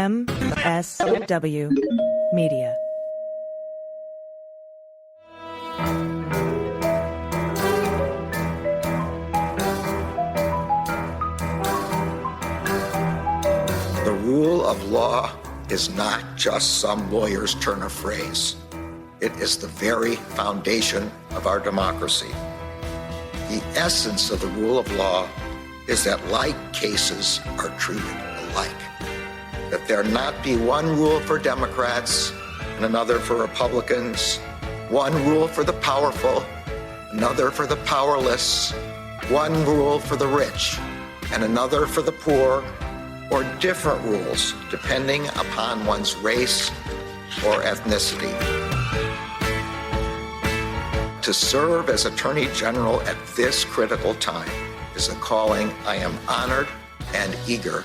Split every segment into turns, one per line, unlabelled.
MSW Media.
The rule of law is not just some lawyer's turn of phrase. It is the very foundation of our democracy. The essence of the rule of law is that like cases are treated alike. That there not be one rule for Democrats and another for Republicans, one rule for the powerful, another for the powerless, one rule for the rich and another for the poor, or different rules depending upon one's race or ethnicity. To serve as Attorney General at this critical time is a calling I am honored and eager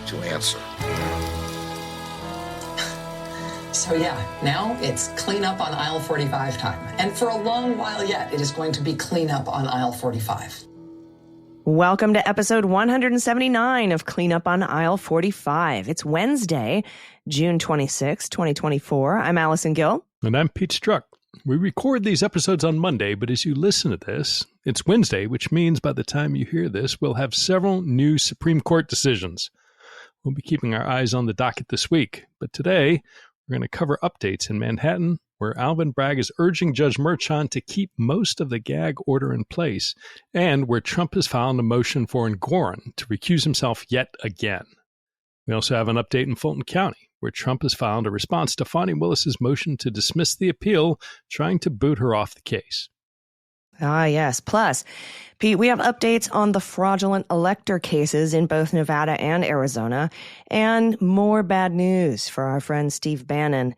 to answer.
So now it's clean up on aisle 45 time. And for a long while yet, it is going to be clean up on aisle 45.
Welcome to episode 179 of Clean Up on Aisle 45. It's Wednesday, June 26, 2024. I'm Allison Gill.
And I'm Pete Struck. We record these episodes on Monday, but as you listen to this, it's Wednesday, which means by the time you hear this, we'll have several new Supreme Court decisions. We'll be keeping our eyes on the docket this week, but today we're going to cover updates in Manhattan, where Alvin Bragg is urging Judge Merchan to keep most of the gag order in place, and where Trump has filed a motion for Engoron to recuse himself yet again. We also have an update in Fulton County, where Trump has filed a response to Fani Willis's motion to dismiss the appeal, trying to boot her off the case.
Ah, yes. Plus, Pete, we have updates on the fraudulent elector cases in both Nevada and Arizona, and more bad news for our friend Steve Bannon,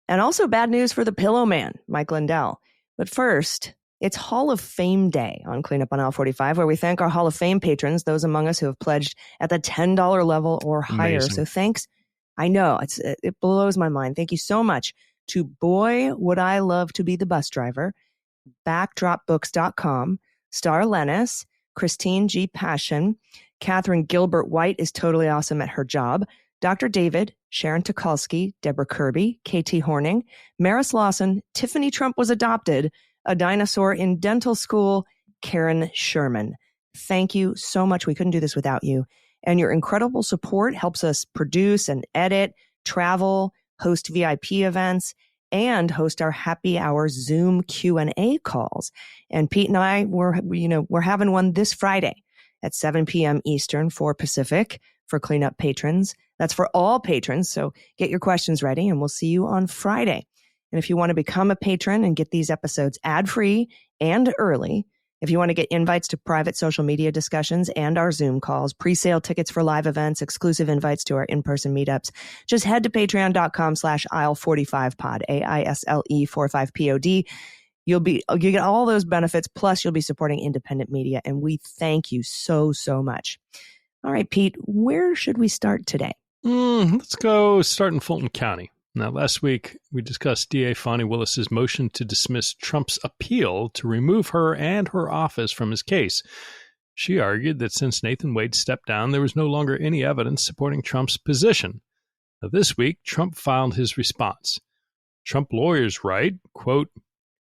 and also bad news for the Pillow Man, Mike Lindell. But first, it's Hall of Fame Day on Clean Up on Aisle 45, where we thank our Hall of Fame patrons, those among us who have pledged at the $10 level or higher.
Amazing.
So thanks. I know, it blows my mind. Thank you so much to Boy Would I Love to Be the Bus Driver, BackdropBooks.com, Star Lennis, Christine G. Passion, Catherine Gilbert White is totally awesome at her job, Dr. David, Sharon Tukalski, Deborah Kirby, KT Horning, Maris Lawson, Tiffany Trump was adopted, a dinosaur in dental school, Karen Sherman. Thank you so much. We couldn't do this without you. And your incredible support helps us produce and edit, travel, host VIP events, and host our happy hour Zoom Q&A calls. And Pete and I, we're having one this Friday at 7 p.m. Eastern, 4 Pacific for cleanup patrons. That's for all patrons. So get your questions ready and we'll see you on Friday. And if you want to become a patron and get these episodes ad-free and early, if you want to get invites to private social media discussions and our Zoom calls, pre-sale tickets for live events, exclusive invites to our in-person meetups, just head to patreon.com/aisle45pod, AISLE45POD. You get all those benefits, plus you'll be supporting independent media, and we thank you so, so much. All right, Pete, where should we start today?
Let's go start in Fulton County. Now, last week, we discussed DA Fani Willis's motion to dismiss Trump's appeal to remove her and her office from his case. She argued that since Nathan Wade stepped down, there was no longer any evidence supporting Trump's position. Now, this week, Trump filed his response. Trump lawyers write, quote,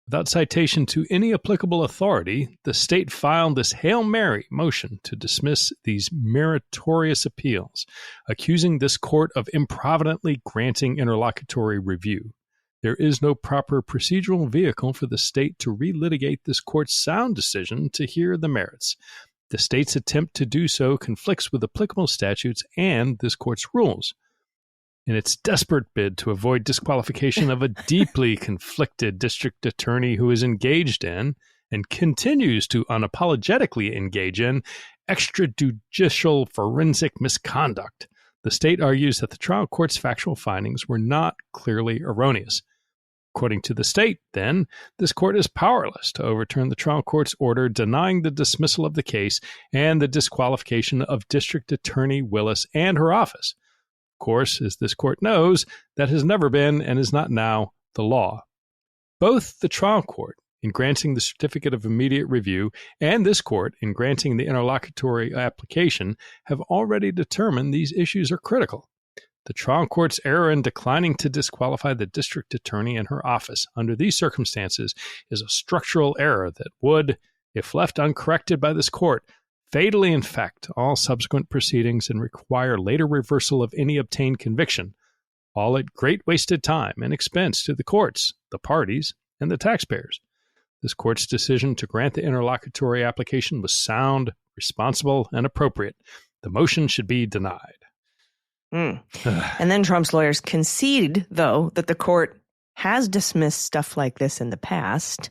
"Without citation to any applicable authority, the state filed this Hail Mary motion to dismiss these meritorious appeals, accusing this court of improvidently granting interlocutory review. There is no proper procedural vehicle for the state to relitigate this court's sound decision to hear the merits. The state's attempt to do so conflicts with applicable statutes and this court's rules. In its desperate bid to avoid disqualification of a deeply conflicted district attorney who is engaged in, and continues to unapologetically engage in, extrajudicial forensic misconduct, the state argues that the trial court's factual findings were not clearly erroneous. According to the state, then, this court is powerless to overturn the trial court's order denying the dismissal of the case and the disqualification of District Attorney Willis and her office. Of course, as this court knows, that has never been and is not now the law. Both the trial court, in granting the certificate of immediate review, and this court, in granting the interlocutory application, have already determined these issues are critical. The trial court's error in declining to disqualify the district attorney in her office under these circumstances is a structural error that would, if left uncorrected by this court, fatally infect all subsequent proceedings and require later reversal of any obtained conviction, all at great wasted time and expense to the courts, the parties, and the taxpayers. This court's decision to grant the interlocutory application was sound, responsible, and appropriate. The motion should be denied.
And then Trump's lawyers concede, though, that the court has dismissed stuff like this in the past,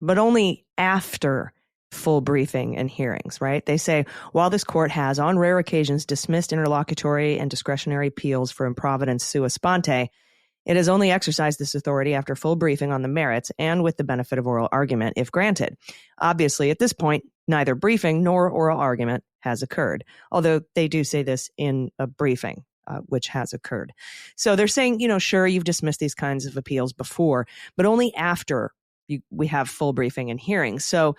but only after full briefing and hearings, right? They say, while this court has on rare occasions dismissed interlocutory and discretionary appeals for improvidence sua sponte, it has only exercised this authority after full briefing on the merits and with the benefit of oral argument, if granted. Obviously, at this point, neither briefing nor oral argument has occurred, although they do say this in a briefing, which has occurred. So they're saying, sure, you've dismissed these kinds of appeals before, but only after we have full briefing and hearings. So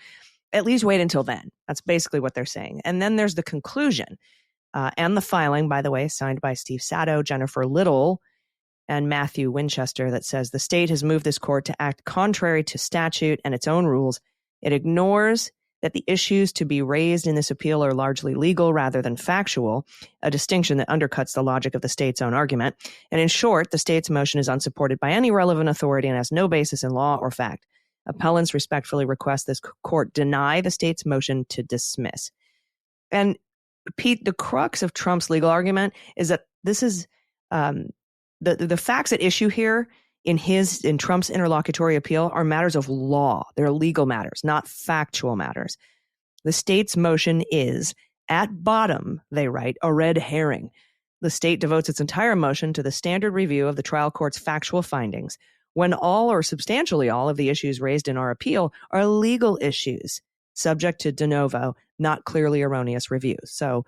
at least wait until then. That's basically what they're saying. And then there's the conclusion and the filing, by the way, signed by Steve Sato, Jennifer Little, and Matthew Winchester, that says the state has moved this court to act contrary to statute and its own rules. It ignores that the issues to be raised in this appeal are largely legal rather than factual, a distinction that undercuts the logic of the state's own argument. And in short, the state's motion is unsupported by any relevant authority and has no basis in law or fact. Appellants respectfully request this court deny the state's motion to dismiss. And Pete, the crux of Trump's legal argument is that this is the facts at issue here in Trump's interlocutory appeal are matters of law. They're legal matters, not factual matters. The state's motion is, at bottom, they write, a red herring. The state devotes its entire motion to the standard review of the trial court's factual findings, when all or substantially all of the issues raised in our appeal are legal issues, subject to de novo, not clearly erroneous review. So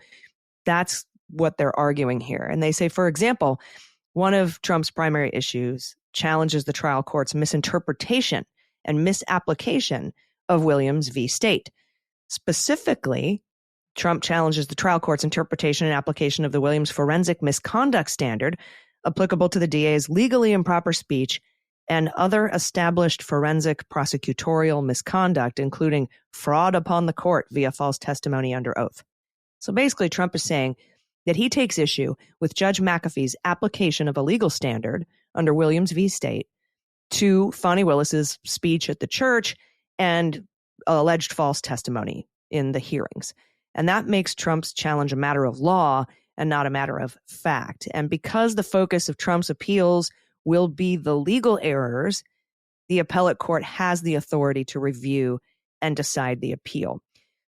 that's what they're arguing here. And they say, for example, one of Trump's primary issues challenges the trial court's misinterpretation and misapplication of Williams v. State. Specifically, Trump challenges the trial court's interpretation and application of the Williams forensic misconduct standard applicable to the DA's legally improper speech and other established forensic prosecutorial misconduct, including fraud upon the court via false testimony under oath. So basically, Trump is saying that he takes issue with Judge McAfee's application of a legal standard under Williams v. State to Fani Willis's speech at the church and alleged false testimony in the hearings. And that makes Trump's challenge a matter of law and not a matter of fact. And because the focus of Trump's appeals will be the legal errors, the appellate court has the authority to review and decide the appeal.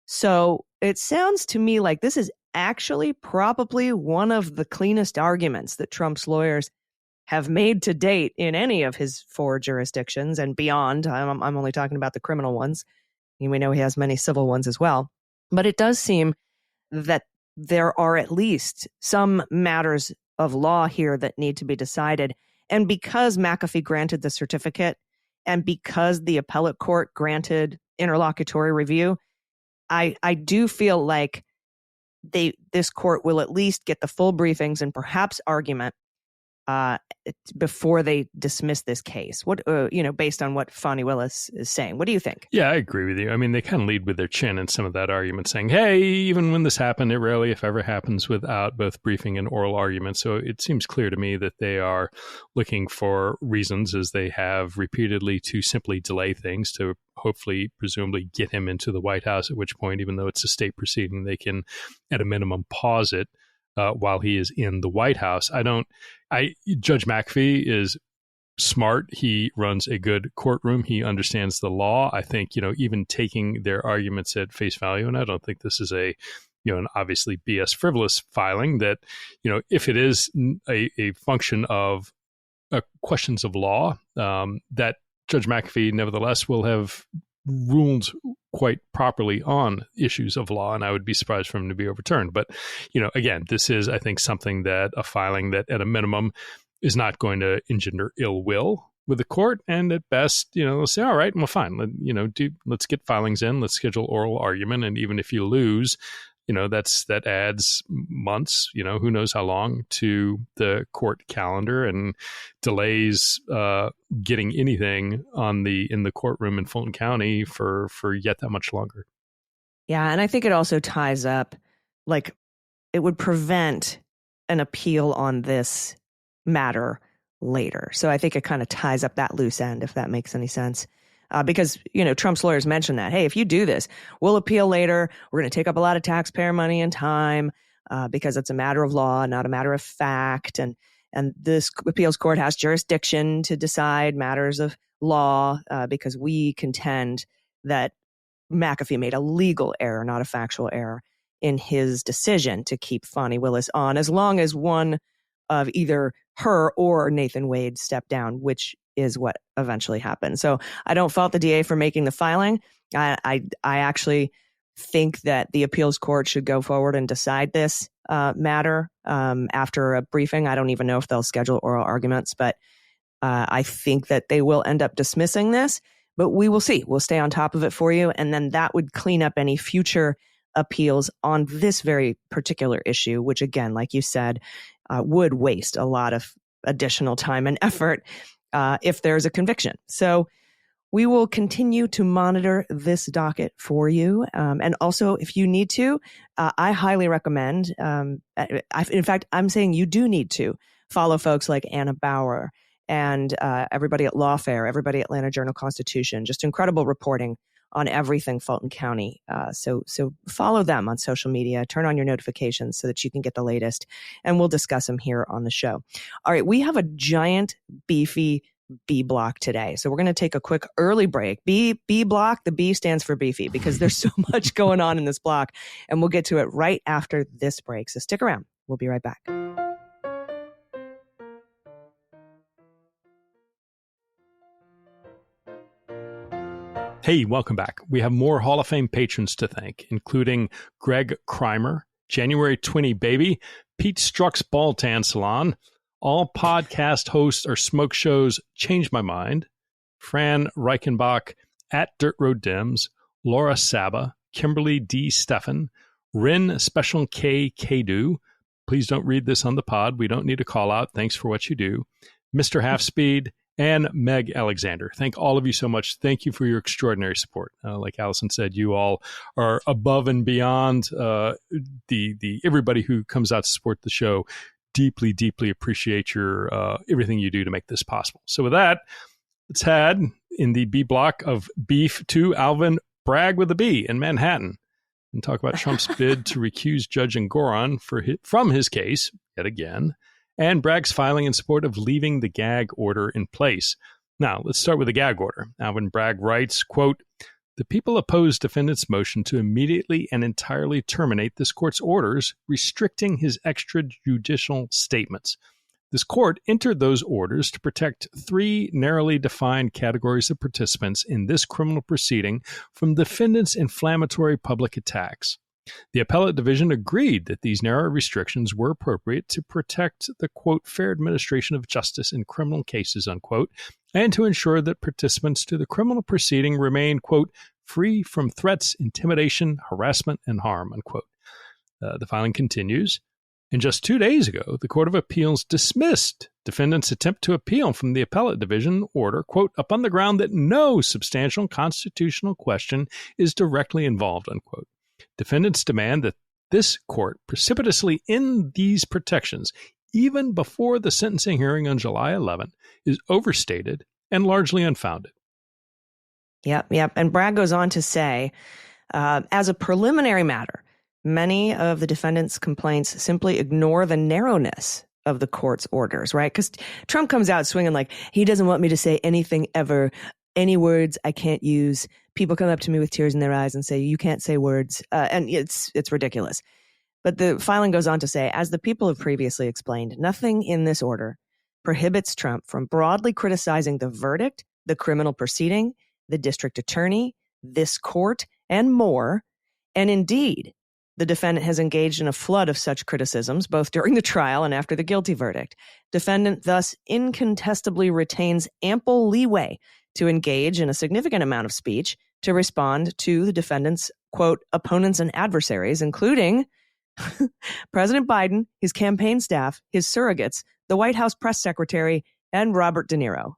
So it sounds to me like this is actually probably one of the cleanest arguments that Trump's lawyers have made to date in any of his 4 jurisdictions and beyond. I'm only talking about the criminal ones. And we know he has many civil ones as well. But it does seem that there are at least some matters of law here that need to be decided. And because McAfee granted the certificate and because the appellate court granted interlocutory review, I do feel like this court will at least get the full briefings and perhaps argument before they dismiss this case. What based on what Fani Willis is saying, what do you think?
Yeah, I agree with you. I mean, they kind of lead with their chin in some of that argument, saying, "Hey, even when this happened, it rarely, if ever, happens without both briefing and oral argument." So it seems clear to me that they are looking for reasons, as they have repeatedly, to simply delay things to hopefully, presumably, get him into the White House. At which point, even though it's a state proceeding, they can, at a minimum, pause it while he is in the White House. Judge McAfee is smart. He runs a good courtroom. He understands the law. I think, even taking their arguments at face value, and I don't think this is an obviously BS frivolous filing, that, if it is a function of questions of law, that Judge McAfee nevertheless will have ruled quite properly on issues of law, and I would be surprised for him to be overturned. But, again, this is, I think, something that a filing that at a minimum is not going to engender ill will with the court. And at best, they'll say, all right, well, fine. Let's get filings in. Let's schedule oral argument. And even if you lose, that adds months, who knows how long, to the court calendar and delays getting anything in the courtroom in Fulton County for yet that much longer.
Yeah, and I think it also ties up, like, it would prevent an appeal on this matter later. So I think it kind of ties up that loose end, if that makes any sense. Because, Trump's lawyers mentioned that, hey, if you do this, we'll appeal later. We're going to take up a lot of taxpayer money and time because it's a matter of law, not a matter of fact. And this appeals court has jurisdiction to decide matters of law because we contend that McAfee made a legal error, not a factual error, in his decision to keep Fani Willis on as long as one of either her or Nathan Wade stepped down, which is what eventually happened. So I don't fault the DA for making the filing. I actually think that the appeals court should go forward and decide this matter after a briefing. I don't even know if they'll schedule oral arguments, but I think that they will end up dismissing this. But we will see. We'll stay on top of it for you. And then that would clean up any future appeals on this very particular issue, which, again, like you said, would waste a lot of additional time and effort if there's a conviction. So we will continue to monitor this docket for you. And also, if you need to, I highly recommend, in fact, I'm saying you do need to follow folks like Anna Bauer and everybody at Lawfare, everybody at Atlanta Journal-Constitution, just incredible reporting on everything Fulton County. So follow them on social media, turn on your notifications so that you can get the latest, and we'll discuss them here on the show. All right, we have a giant, beefy B block today. So we're going to take a quick early break. B block, the B stands for beefy because there's so much going on in this block, and we'll get to it right after this break. So stick around. We'll be right back.
Hey, welcome back. We have more Hall of Fame patrons to thank, including Greg Kreimer, January 20 Baby, Pete Strzok's Ball Tan Salon, all podcast hosts or smoke shows Change My Mind, Fran Reichenbach, at Dirt Road Dims, Laura Saba, Kimberly D. Steffen, Rin Special K. Kadu. Please don't read this on the pod. We don't need a call out. Thanks for what you do. Mr. Half Speed, and Meg Alexander. Thank all of you so much. Thank you for your extraordinary support. Like Allison said, you all are above and beyond the everybody who comes out to support the show. Deeply, deeply appreciate your everything you do to make this possible. So with that, let's head in the B block of beef to Alvin Bragg with a B in Manhattan and talk about Trump's bid to recuse Judge Engoron from his case yet again, and Bragg's filing in support of leaving the gag order in place. Now, let's start with the gag order. Alvin Bragg writes, quote, "The people oppose defendant's motion to immediately and entirely terminate this court's orders restricting his extrajudicial statements. This court entered those orders to protect three narrowly defined categories of participants in this criminal proceeding from defendant's inflammatory public attacks. The appellate division agreed that these narrow restrictions were appropriate to protect the, quote, fair administration of justice in criminal cases, unquote, and to ensure that participants to the criminal proceeding remain, quote, free from threats, intimidation, harassment, and harm, unquote." The filing continues. And just 2 days ago, the Court of Appeals dismissed defendant's attempt to appeal from the appellate division order, quote, upon the ground that no substantial constitutional question is directly involved, unquote. Defendants demand that this court precipitously end these protections even before the sentencing hearing on July 11 is overstated and largely unfounded.
Yep. And Bragg goes on to say, as a preliminary matter, many of the defendant's complaints simply ignore the narrowness of the court's orders, right? Because Trump comes out swinging like, he doesn't want me to say anything ever, any words I can't use. People come up to me with tears in their eyes and say, you can't say words. And it's ridiculous. But the filing goes on to say, as the people have previously explained, nothing in this order prohibits Trump from broadly criticizing the verdict, the criminal proceeding, the district attorney, this court, and more. And indeed, the defendant has engaged in a flood of such criticisms, both during the trial and after the guilty verdict. Defendant thus incontestably retains ample leeway to engage in a significant amount of speech to respond to the defendant's quote, opponents and adversaries, including President Biden, his campaign staff, his surrogates, the White House press secretary, and Robert De Niro.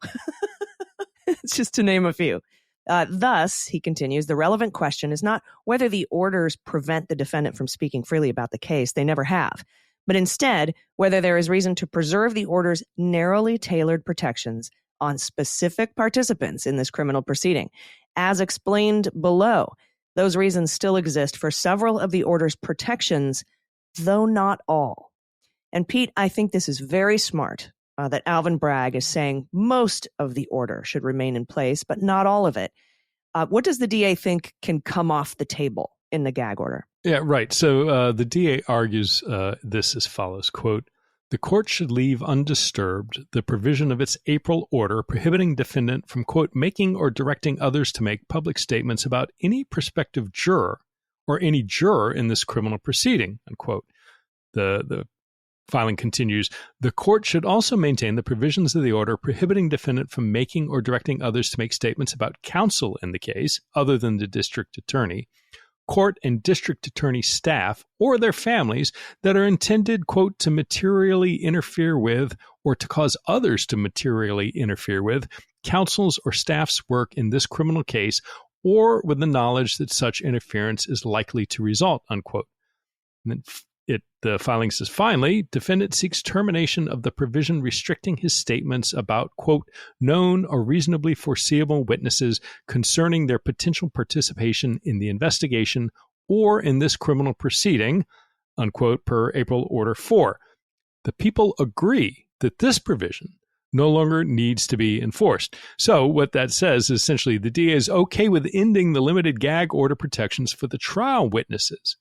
Just to name a few. Thus, he continues, the relevant question is not whether the orders prevent the defendant from speaking freely about the case. They never have. But instead, whether there is reason to preserve the order's narrowly tailored protections on specific participants in this criminal proceeding. As explained below, those reasons still exist for several of the order's protections, though not all. And Pete, I think this is very smart that Alvin Bragg is saying most of the order should remain in place, but not all of it. What does the DA think can come off the table in the gag order?
Yeah, right. So the DA argues this as follows, quote, the court should leave undisturbed the provision of its April order prohibiting defendant from, quote, making or directing others to make public statements about any prospective juror or any juror in this criminal proceeding, unquote. The filing continues, the court should also maintain the provisions of the order prohibiting defendant from making or directing others to make statements about counsel in the case, other than the district attorney, court and district attorney staff, or their families that are intended, quote, to materially interfere with or to cause others to materially interfere with counsel's or staff's work in this criminal case, or with the knowledge that such interference is likely to result, unquote. And then the filing says, finally, defendant seeks termination of the provision restricting his statements about, quote, known or reasonably foreseeable witnesses concerning their potential participation in the investigation or in this criminal proceeding, unquote, per April Order 4. The people agree that this provision no longer needs to be enforced. So what that says is essentially the DA is okay with ending the limited gag order protections for the trial witnesses.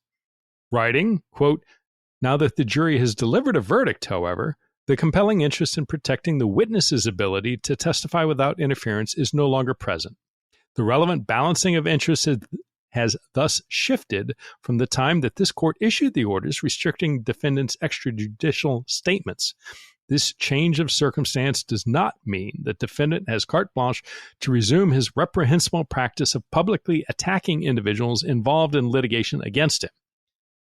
Writing, quote, now that the jury has delivered a verdict, however, the compelling interest in protecting the witness's ability to testify without interference is no longer present. The relevant balancing of interests has thus shifted from the time that this court issued the orders restricting defendants' extrajudicial statements. This change of circumstance does not mean that defendant has carte blanche to resume his reprehensible practice of publicly attacking individuals involved in litigation against him.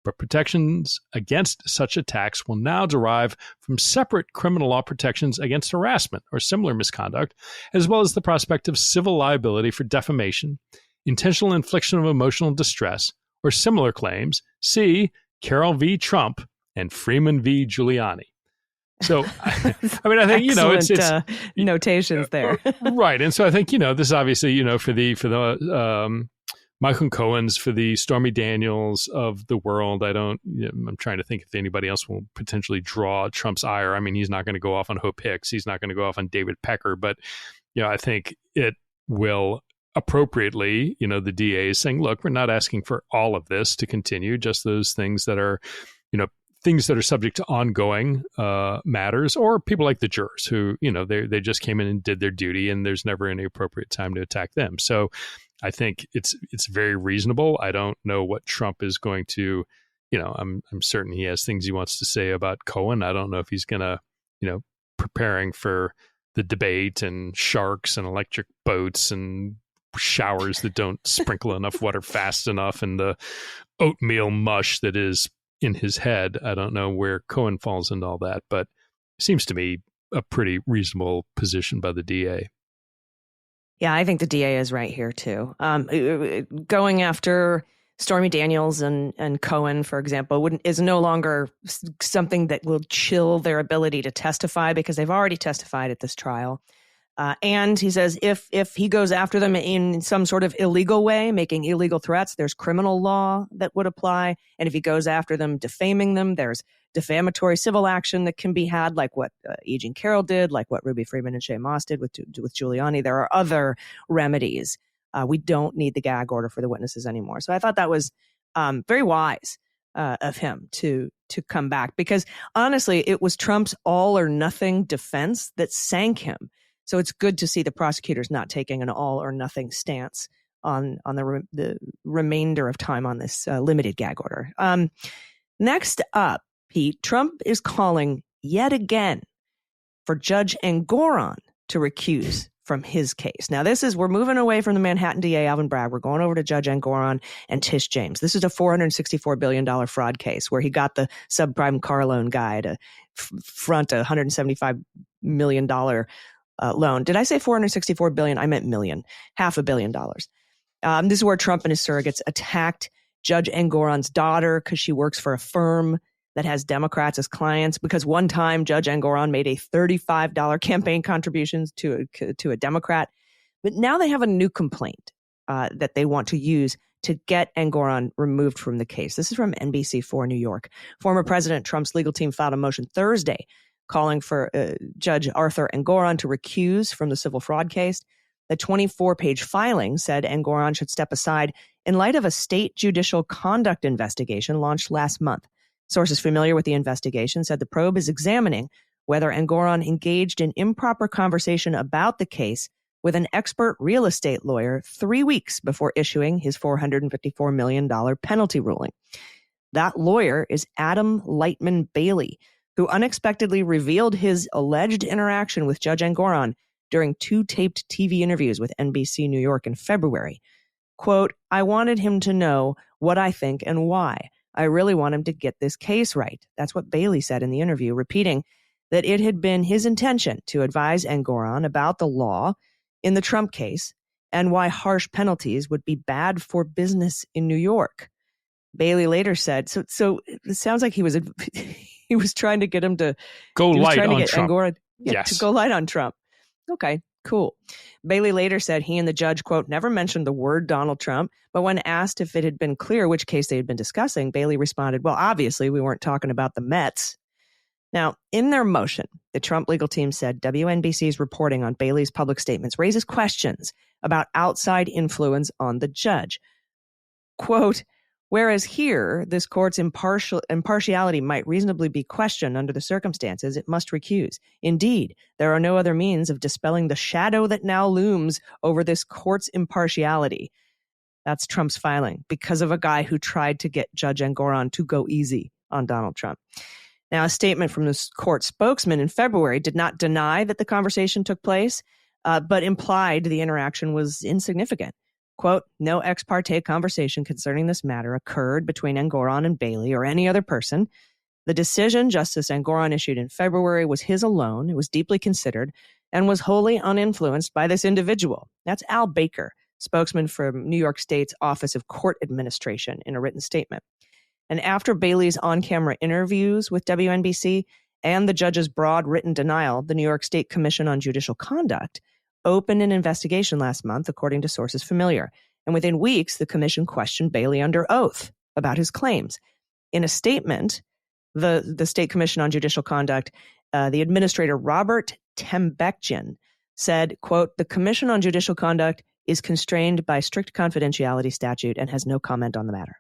But protections against such attacks will now derive from separate criminal law protections against harassment or similar misconduct, as well as the prospect of civil liability for defamation, intentional infliction of emotional distress, or similar claims. See Carroll v. Trump and Freeman v. Giuliani. So, I mean, I think, it's
notations there.
Right. And so I think, this is obviously, for the Michael Cohen's, for the Stormy Daniels of the world. I'm trying to think if anybody else will potentially draw Trump's ire. I mean, he's not going to go off on Hope Hicks. He's not going to go off on David Pecker. But, I think it will appropriately, the DA is saying, look, we're not asking for all of this to continue, just those things that are, things that are subject to ongoing matters, or people like the jurors who, they just came in and did their duty and there's never any appropriate time to attack them. So I think it's very reasonable. I don't know what Trump is going to, I'm certain he has things he wants to say about Cohen. I don't know if he's going to, preparing for the debate and sharks and electric boats and showers that don't sprinkle enough water fast enough and the oatmeal mush that is in his head. I don't know where Cohen falls into all that, but it seems to me a pretty reasonable position by the DA.
Yeah, I think the DA is right here, too. Going after Stormy Daniels and Cohen, for example, is no longer something that will chill their ability to testify because they've already testified at this trial. And he says if he goes after them in some sort of illegal way, making illegal threats, there's criminal law that would apply. And if he goes after them, defaming them, there's defamatory civil action that can be had, like what E. Jean Carroll did, like what Ruby Freeman and Shay Moss did with Giuliani. There are other remedies. We don't need the gag order for the witnesses anymore. So I thought that was very wise of him to come back, because honestly, it was Trump's all or nothing defense that sank him. So it's good to see the prosecutors not taking an all or nothing stance on the remainder of time on this limited gag order. Next up, Pete, Trump is calling yet again for Judge Engoron to recuse from his case. Now, we're moving away from the Manhattan DA, Alvin Bragg. We're going over to Judge Engoron and Tish James. This is a $464 billion fraud case where he got the subprime car loan guy to front a $175 million loan. Did I say $464 billion? I meant million, $500 million. This is where Trump and his surrogates attacked Judge Engoron's daughter because she works for a firm that has Democrats as clients, because one time Judge Engoron made a $35 campaign contributions to a Democrat. But now they have a new complaint that they want to use to get Engoron removed from the case. This is from NBC4 New York. Former President Trump's legal team filed a motion Thursday calling for Judge Arthur Engoron to recuse from the civil fraud case. The 24-page filing said Engoron should step aside in light of a state judicial conduct investigation launched last month. Sources familiar with the investigation said the probe is examining whether Engoron engaged in improper conversation about the case with an expert real estate lawyer 3 weeks before issuing his $454 million penalty ruling. That lawyer is Adam Lightman Bailey, who unexpectedly revealed his alleged interaction with Judge Engoron during 2 taped TV interviews with NBC New York in February. Quote, "I wanted him to know what I think and why. I really want him to get this case right." That's what Bailey said in the interview, repeating that it had been his intention to advise Engoron about the law in the Trump case and why harsh penalties would be bad for business in New York. Bailey later said, so it sounds like he was trying to get him to
go light on Trump.
Engoron,
yes.
To go light on Trump. Okay, cool. Bailey later said he and the judge, quote, never mentioned the word Donald Trump, but when asked if it had been clear which case they had been discussing, Bailey responded, well, obviously we weren't talking about the Mets. Now, in their motion, the Trump legal team said WNBC's reporting on Bailey's public statements raises questions about outside influence on the judge. Quote, whereas here, this court's impartiality might reasonably be questioned under the circumstances, it must recuse. Indeed, there are no other means of dispelling the shadow that now looms over this court's impartiality. That's Trump's filing because of a guy who tried to get Judge Engoron to go easy on Donald Trump. Now, a statement from the court spokesman in February did not deny that the conversation took place, but implied the interaction was insignificant. Quote, no ex parte conversation concerning this matter occurred between Engoron and Bailey or any other person. The decision Justice Engoron issued in February was his alone. It was deeply considered and was wholly uninfluenced by this individual. That's Al Baker, spokesman for New York State's Office of Court Administration, in a written statement. And after Bailey's on-camera interviews with WNBC and the judge's broad written denial, the New York State Commission on Judicial Conduct opened an investigation last month, according to sources familiar. And within weeks, the commission questioned Bailey under oath about his claims. In a statement, the State Commission on Judicial Conduct, the administrator Robert Tembeckjian said, quote, the Commission on Judicial Conduct is constrained by strict confidentiality statute and has no comment on the matter.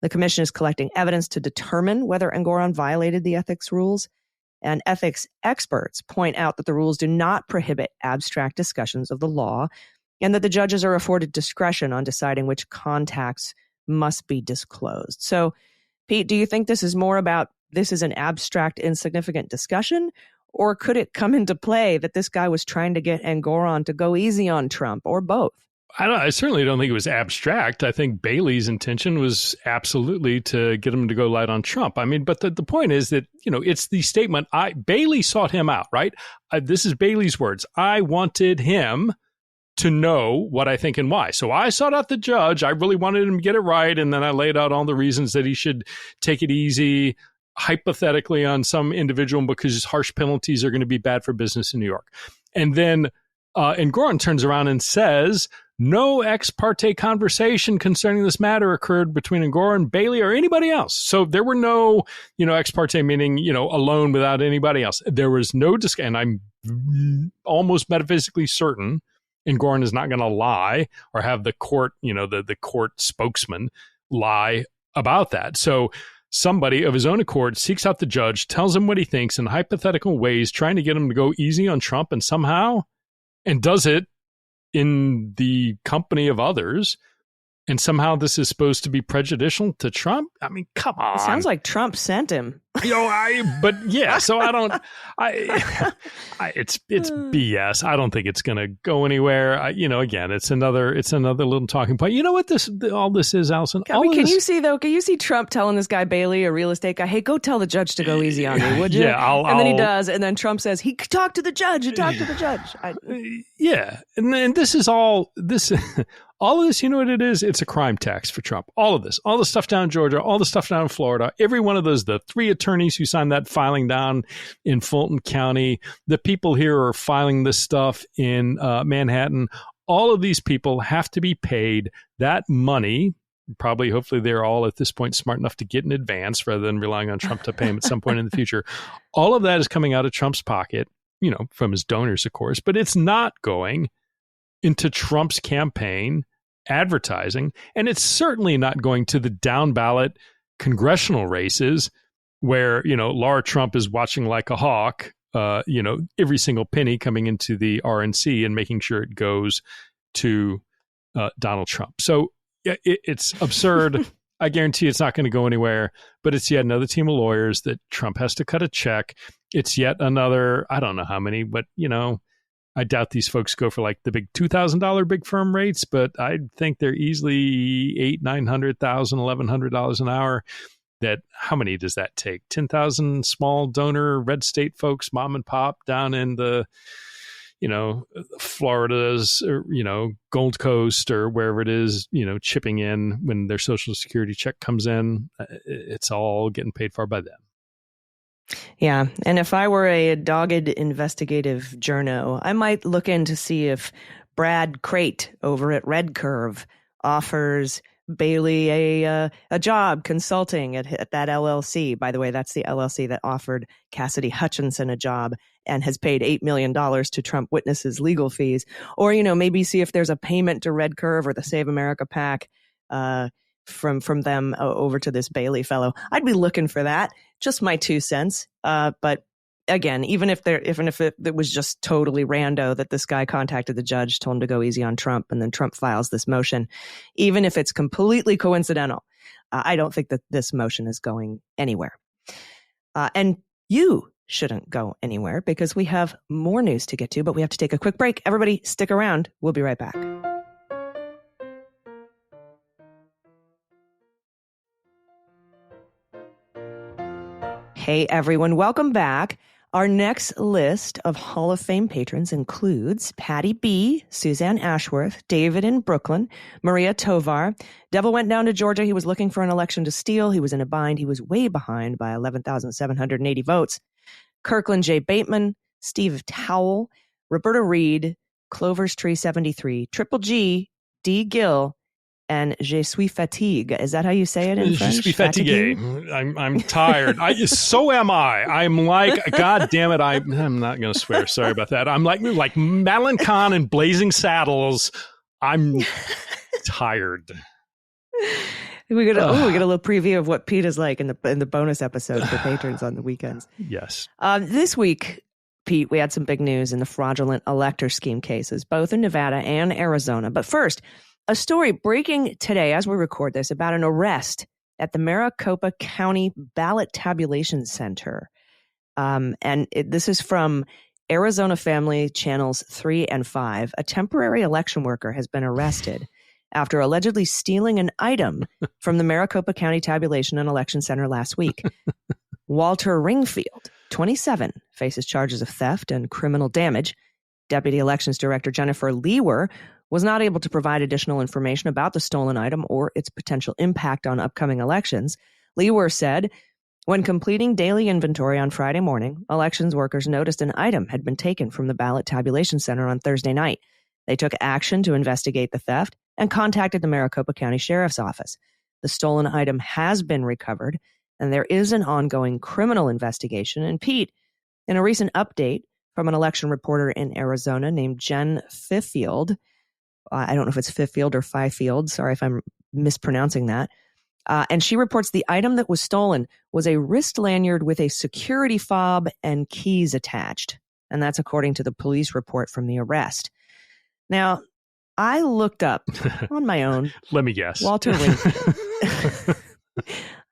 The commission is collecting evidence to determine whether Engoron violated the ethics rules, and ethics experts point out that the rules do not prohibit abstract discussions of the law and that the judges are afforded discretion on deciding which contacts must be disclosed. So, Pete, do you think this is more about this is an abstract, insignificant discussion, or could it come into play that this guy was trying to get Engoron to go easy on Trump, or both?
I certainly don't think it was abstract. I think Bailey's intention was absolutely to get him to go light on Trump. I mean, but the point is that, you know, it's the statement, Bailey sought him out, right? This is Bailey's words. I wanted him to know what I think and why. So I sought out the judge. I really wanted him to get it right. And then I laid out all the reasons that he should take it easy, hypothetically, on some individual because harsh penalties are going to be bad for business in New York. And then Engoron turns around and says, no ex parte conversation concerning this matter occurred between Engoron, Bailey, or anybody else. So there were no, ex parte meaning, alone without anybody else. There was no discussion. And I'm almost metaphysically certain Engoron is not going to lie or have the court, the court spokesman lie about that. So somebody of his own accord seeks out the judge, tells him what he thinks in hypothetical ways, trying to get him to go easy on Trump, and does it in the company of others, and somehow this is supposed to be prejudicial to Trump? I mean, come on.
It sounds like Trump sent him.
So I don't, it's BS. I don't think it's going to go anywhere. Again, it's another little talking point. You know what all this is, Allison?
Can you see Trump telling this guy Bailey, a real estate guy, hey, go tell the judge to go easy on me, would you?
Yeah,
and then he does. And then Trump says, he talked to the judge and talked to the judge.
Yeah. And this is all this. All of this, you know what it is? It's a crime tax for Trump. All of this, all the stuff down in Georgia, all the stuff down in Florida, every one of those, the 3 attorneys who signed that filing down in Fulton County, the people here are filing this stuff in Manhattan. All of these people have to be paid that money. Probably, hopefully, they're all at this point smart enough to get in advance rather than relying on Trump to pay them at some point in the future. All of that is coming out of Trump's pocket, from his donors, of course, but it's not going into Trump's campaign advertising. And it's certainly not going to the down ballot congressional races where, Laura Trump is watching like a hawk, every single penny coming into the RNC and making sure it goes to Donald Trump. So it's absurd. I guarantee it's not going to go anywhere, but it's yet another team of lawyers that Trump has to cut a check. It's yet another, I don't know how many, but, I doubt these folks go for like the big $2,000 big firm rates, but I think they're easily $800,000, $900,000, $1,100 an hour. That how many does that take? 10,000 small donor red state folks, mom and pop down in the, Florida's, or, Gold Coast or wherever it is, chipping in when their Social Security check comes in. It's all getting paid for by them.
Yeah. And if I were a dogged investigative journo, I might look in to see if Brad Crate over at Red Curve offers Bailey a job consulting at that LLC. By the way, that's the LLC that offered Cassidy Hutchinson a job and has paid $8 million to Trump witnesses' legal fees. Or, maybe see if there's a payment to Red Curve or the Save America PAC from them over to this Bailey fellow. I'd be looking for that. Just my 2 cents. But again, even if it was just totally rando that this guy contacted the judge, told him to go easy on Trump, and then Trump files this motion, even if it's completely coincidental, I don't think that this motion is going anywhere. And you shouldn't go anywhere because we have more news to get to, but we have to take a quick break. Everybody stick around. We'll be right back. Hey, everyone. Welcome back. Our next list of Hall of Fame patrons includes Patty B., Suzanne Ashworth, David in Brooklyn, Maria Tovar. Devil went down to Georgia. He was looking for an election to steal. He was in a bind. He was way behind by 11,780 votes. Kirkland J. Bateman, Steve Towell, Roberta Reed, Clover's Tree 73, Triple G, D. Gill, and Je suis fatigue. Is that how you say it in French?
Je suis fatigué. I'm tired. So am I. I'm like, God damn it. I'm not going to swear. Sorry about that. I'm like Madeline Kahn in Blazing Saddles. I'm tired.
We get a little preview of what Pete is like in the bonus episode for patrons on the weekends.
Yes.
This week, Pete, we had some big news in the fraudulent elector scheme cases, both in Nevada and Arizona. But first, a story breaking today as we record this about an arrest at the Maricopa County Ballot Tabulation Center. This is from Arizona Family Channels 3 and 5. A temporary election worker has been arrested after allegedly stealing an item from the Maricopa County Tabulation and Election Center last week. Walter Ringfield, 27, faces charges of theft and criminal damage. Deputy Elections Director Jennifer Lewer was not able to provide additional information about the stolen item or its potential impact on upcoming elections. Lewer said, when completing daily inventory on Friday morning, elections workers noticed an item had been taken from the ballot tabulation center on Thursday night. They took action to investigate the theft and contacted the Maricopa County Sheriff's Office. The stolen item has been recovered, and there is an ongoing criminal investigation. And Pete, in a recent update from an election reporter in Arizona named Jen Fifield, I don't know if it's Fifield or Fifield. Sorry if I'm mispronouncing that. And she reports the item that was stolen was a wrist lanyard with a security fob and keys attached. And that's according to the police report from the arrest. Now, I looked up on my own.
Let me guess.
Walter Ringfield.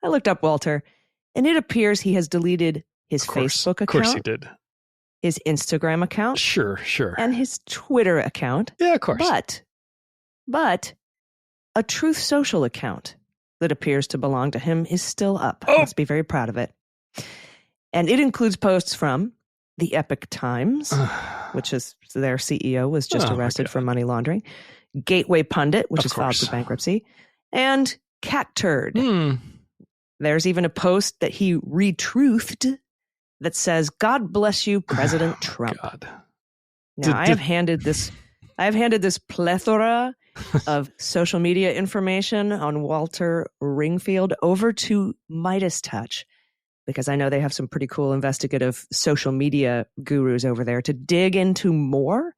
I looked up Walter. And it appears he has deleted his Facebook account.
Of course he did.
His Instagram account.
Sure.
And his Twitter account.
Yeah, of course.
But a Truth Social account that appears to belong to him is still up.
Oh.
Let's be very proud of it. And it includes posts from the Epic Times, which is their CEO was just arrested for money laundering, Gateway Pundit, which is filed for bankruptcy, and Cat Turd. There's even a post that he retruthed that says, "God bless you, President Trump."
God.
Now, I have handed this plethora of social media information on Walter Ringfield over to Midas Touch, because I know they have some pretty cool investigative social media gurus over there to dig into more.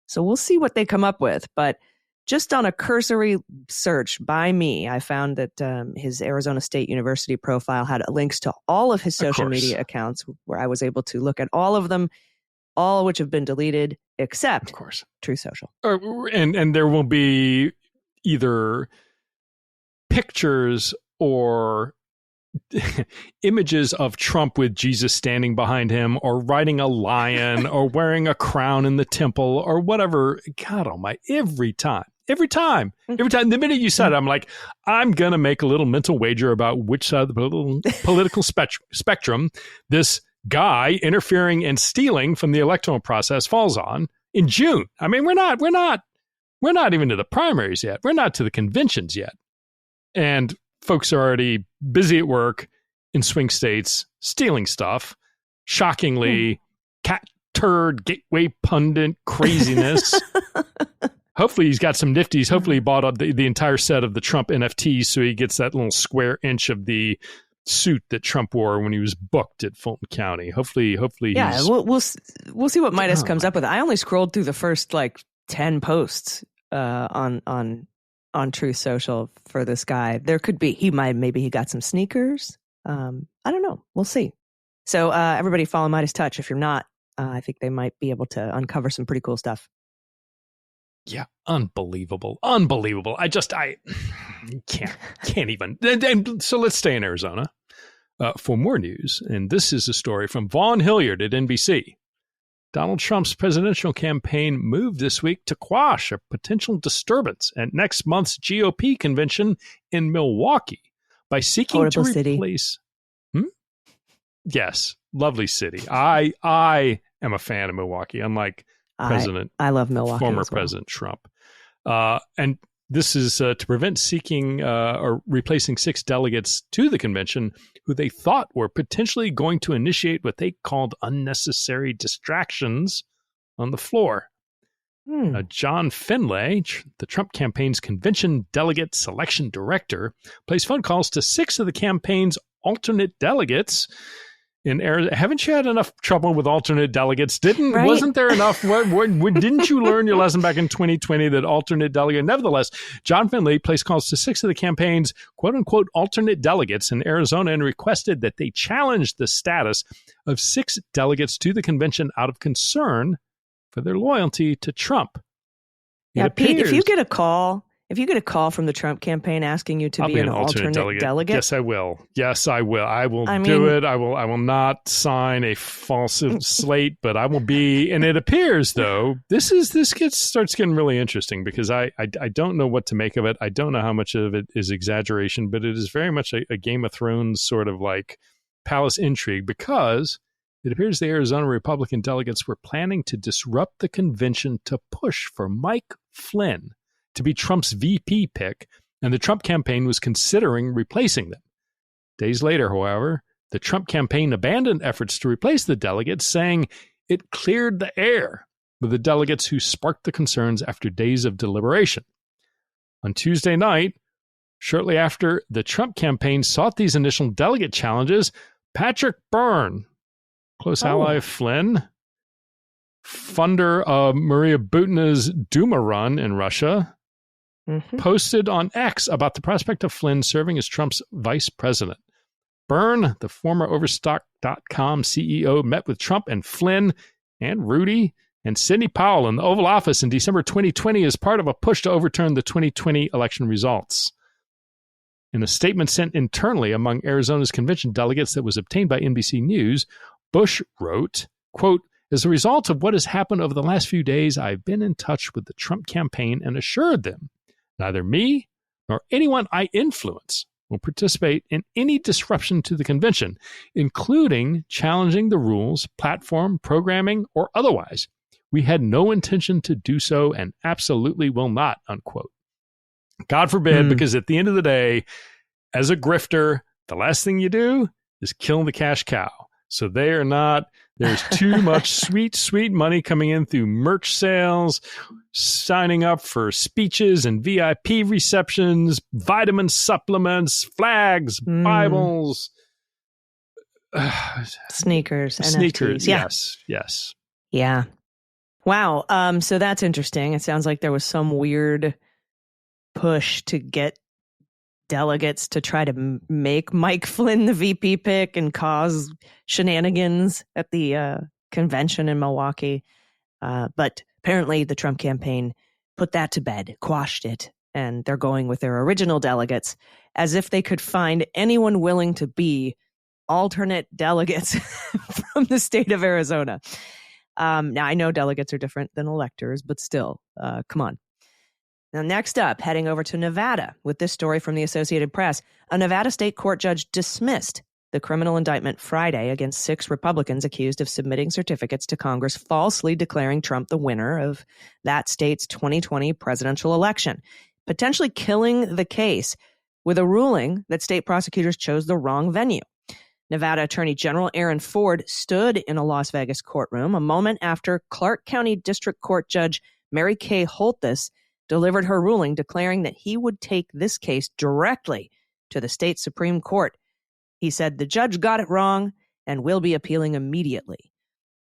So we'll see what they come up with. But just on a cursory search by me, I found that his Arizona State University profile had links to all of his social media accounts, where I was able to look at all of them, all which have been deleted, except, of course, Truth Social.
And there will be either pictures or images of Trump with Jesus standing behind him, or riding a lion, or wearing a crown in the temple, or whatever. God almighty, every time. The minute you said it, I'm like, I'm going to make a little mental wager about which side of the political spectrum this guy interfering and stealing from the electoral process falls on in June. I mean, we're not even to the primaries yet. We're not to the conventions yet. And folks are already busy at work in swing states stealing stuff. Shockingly, Cat Turd, Gateway Pundit craziness. Hopefully he's got some nifties. Hopefully he bought up the entire set of the Trump NFTs, so he gets that little square inch of the suit that Trump wore when he was booked at Fulton County. Hopefully.
Yeah, we'll see what Midas comes up with. I only scrolled through the first 10 posts on Truth Social for this guy. There could be maybe he got some sneakers. I don't know. We'll see. So everybody follow Midas Touch. If you're not, I think they might be able to uncover some pretty cool stuff.
Yeah, unbelievable. I can't even. And so let's stay in Arizona for more news. And this is a story from Vaughn Hilliard at NBC. Donald Trump's presidential campaign moved this week to quash a potential disturbance at next month's GOP convention in Milwaukee by seeking to replace. Yes, lovely city. I am a fan of Milwaukee, unlike
I love Milwaukee.
Former President Trump. And this is to prevent seeking or replacing 6 delegates to the convention who they thought were potentially going to initiate what they called unnecessary distractions on the floor. John Finlay, the Trump campaign's convention delegate selection director, placed phone calls to 6 of the campaign's alternate delegates in Arizona. Haven't you had enough trouble with alternate delegates? Wasn't there enough? Didn't you learn your lesson back in 2020 that alternate delegate? Nevertheless, John Finlay placed calls to 6 of the campaign's quote unquote alternate delegates in Arizona and requested that they challenge the status of 6 delegates to the convention out of concern for their loyalty to Trump.
Yeah, Pete, if you get a call from the Trump campaign asking you to be an alternate delegate.
Yes, I will. I will do it. I will not sign a false slate, but I will be. And it appears, though, starts getting really interesting, because I don't know what to make of it. I don't know how much of it is exaggeration, but it is very much a Game of Thrones sort of like palace intrigue, because it appears the Arizona Republican delegates were planning to disrupt the convention to push for Mike Flynn to be Trump's VP pick, and the Trump campaign was considering replacing them. Days later, however, the Trump campaign abandoned efforts to replace the delegates, saying it cleared the air with the delegates who sparked the concerns after days of deliberation. On Tuesday night, shortly after the Trump campaign sought these initial delegate challenges, Patrick Byrne, close ally of Flynn, funder of Maria Butina's Duma run in Russia, posted on X about the prospect of Flynn serving as Trump's vice president. Byrne, the former Overstock.com CEO, met with Trump and Flynn and Rudy and Sidney Powell in the Oval Office in December 2020 as part of a push to overturn the 2020 election results. In a statement sent internally among Arizona's convention delegates that was obtained by NBC News, Bush wrote, quote, "As a result of what has happened over the last few days, I've been in touch with the Trump campaign and assured them neither me nor anyone I influence will participate in any disruption to the convention, including challenging the rules, platform, programming, or otherwise. We had no intention to do so and absolutely will not," unquote. God forbid, because at the end of the day, as a grifter, the last thing you do is kill the cash cow. So they are not, there's too much sweet, sweet money coming in through merch sales, signing up for speeches and VIP receptions, vitamin supplements, flags, Bibles.
Sneakers,
Sneakers,
NFTs.
yes.
Yeah. Wow. So that's interesting. It sounds like there was some weird push to get delegates to try to make Mike Flynn the VP pick and cause shenanigans at the convention in Milwaukee. But apparently the Trump campaign put that to bed, quashed it, and they're going with their original delegates as if they could find anyone willing to be alternate delegates from the state of Arizona. Now, I know delegates are different than electors, but still, come on. Now, next up, heading over to Nevada with this story from the Associated Press. A Nevada state court judge dismissed the criminal indictment Friday against 6 Republicans accused of submitting certificates to Congress falsely declaring Trump the winner of that state's 2020 presidential election, potentially killing the case with a ruling that state prosecutors chose the wrong venue. Nevada Attorney General Aaron Ford stood in a Las Vegas courtroom a moment after Clark County District Court Judge Mary Kay Holthus delivered her ruling declaring that he would take this case directly to the state Supreme Court. He said the judge got it wrong and will be appealing immediately.